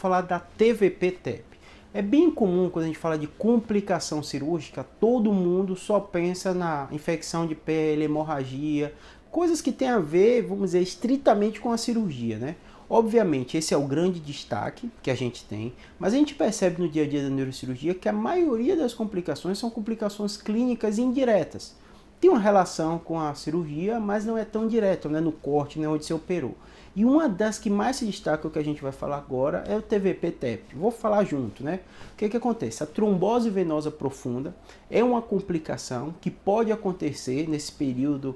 falar da TVP-TEP. É bem comum quando a gente fala de complicação cirúrgica, todo mundo só pensa na infecção de pele, hemorragia, coisas que tem a ver, vamos dizer, estritamente com a cirurgia, né? Obviamente, esse é o grande destaque que a gente tem, mas a gente percebe no dia a dia da neurocirurgia que a maioria das complicações são complicações clínicas indiretas. Tem uma relação com a cirurgia, mas não é tão direta, né? No corte, né? Onde se operou. E uma das que mais se destaca, o que a gente vai falar agora, é o TVP-TEP. Vou falar junto, né? O que acontece? A trombose venosa profunda é uma complicação que pode acontecer nesse período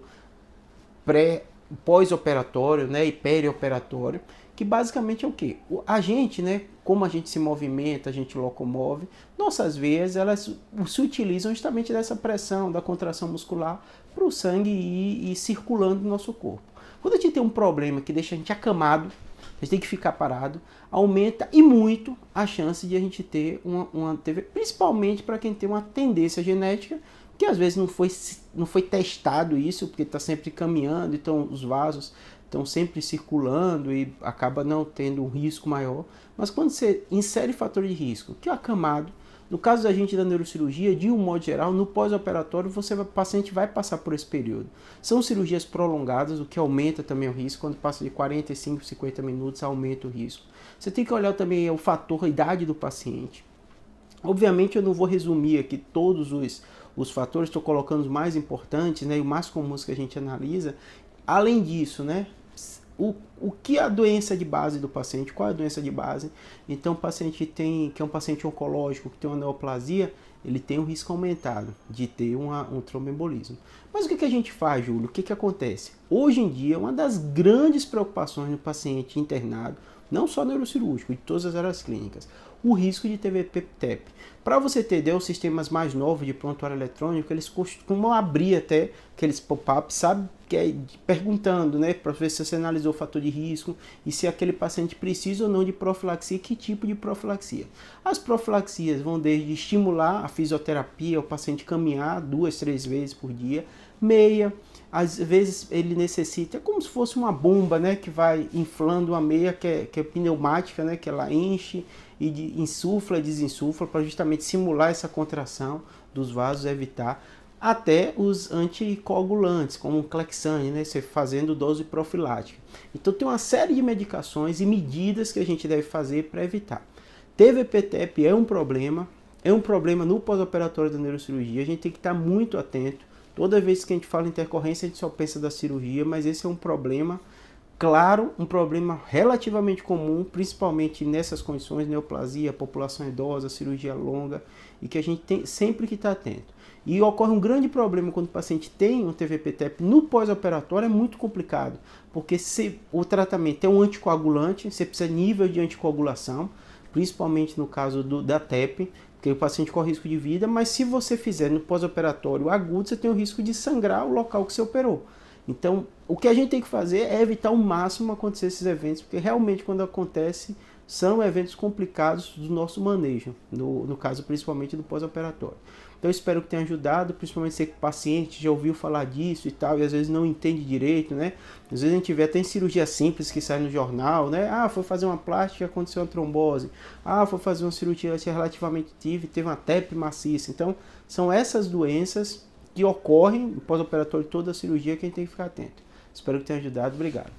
pós-operatório, né, e perioperatório, que basicamente é o quê? A gente, né, como a gente se movimenta, a gente locomove, nossas veias, elas se utilizam justamente dessa pressão, da contração muscular, para o sangue ir circulando no nosso corpo. Quando a gente tem um problema que deixa a gente acamado, a gente tem que ficar parado, aumenta e muito a chance de a gente ter uma TV, principalmente para quem tem uma tendência genética, que às vezes não foi testado isso, porque está sempre caminhando, então os vasos estão sempre circulando e acaba não tendo um risco maior. Mas quando você insere fator de risco, que é o acamado, no caso da gente da neurocirurgia, de um modo geral, no pós-operatório, o paciente vai passar por esse período. São cirurgias prolongadas, o que aumenta também o risco. Quando passa de 45, 50 minutos, aumenta o risco. Você tem que olhar também o fator, a idade do paciente. Obviamente, eu não vou resumir aqui todos os fatores, estou colocando os mais importantes, né, e os mais comuns que a gente analisa. Além disso, né, o que é a doença de base do paciente, qual é a doença de base? Então, o paciente que é um paciente oncológico, que tem uma neoplasia, ele tem um risco aumentado de ter um tromboembolismo. Mas o que a gente faz, Júlio? O que acontece? Hoje em dia, uma das grandes preocupações do paciente internado, não só neurocirúrgico, de todas as áreas clínicas, o risco de TVP-TEP. Para você ter ideia, os sistemas mais novos de prontuário eletrônico, eles costumam abrir até aqueles pop-ups, sabe? Que é perguntando, né? Para ver se você analisou o fator de risco e se aquele paciente precisa ou não de profilaxia, que tipo de profilaxia. As profilaxias vão desde estimular a fisioterapia, o paciente caminhar 2, 3 vezes por dia, meia. Às vezes ele necessita, é como se fosse uma bomba, né, que vai inflando uma meia que é pneumática, né, que ela enche e insufla e desinsufla para justamente simular essa contração dos vasos, evitar, até os anticoagulantes, como o Clexane, né, você fazendo dose profilática. Então tem uma série de medicações e medidas que a gente deve fazer para evitar. TVP-TEP é um problema no pós-operatório da neurocirurgia, a gente tem que estar muito atento. Toda vez que a gente fala em intercorrência, a gente só pensa da cirurgia, mas esse é um problema, claro, um problema relativamente comum, principalmente nessas condições, neoplasia, população idosa, cirurgia longa, e que a gente tem sempre que estar atento. E ocorre um grande problema quando o paciente tem um TVP-TEP no pós-operatório, é muito complicado, porque se o tratamento é um anticoagulante, você precisa de nível de anticoagulação, principalmente no caso da TEP, porque o paciente corre risco de vida, mas se você fizer no pós-operatório agudo, você tem o risco de sangrar o local que você operou. Então, o que a gente tem que fazer é evitar ao máximo acontecer esses eventos, porque realmente quando acontece, são eventos complicados do nosso manejo, no caso principalmente do pós-operatório. Então eu espero que tenha ajudado, principalmente se o paciente já ouviu falar disso e tal, e às vezes não entende direito, né? Às vezes a gente vê até em cirurgia simples que sai no jornal, né? Ah, foi fazer uma plástica e aconteceu uma trombose. Ah, foi fazer uma cirurgia relativamente teve uma TEP maciça. Então, são essas doenças que ocorrem no pós-operatório de toda a cirurgia que a gente tem que ficar atento. Espero que tenha ajudado. Obrigado.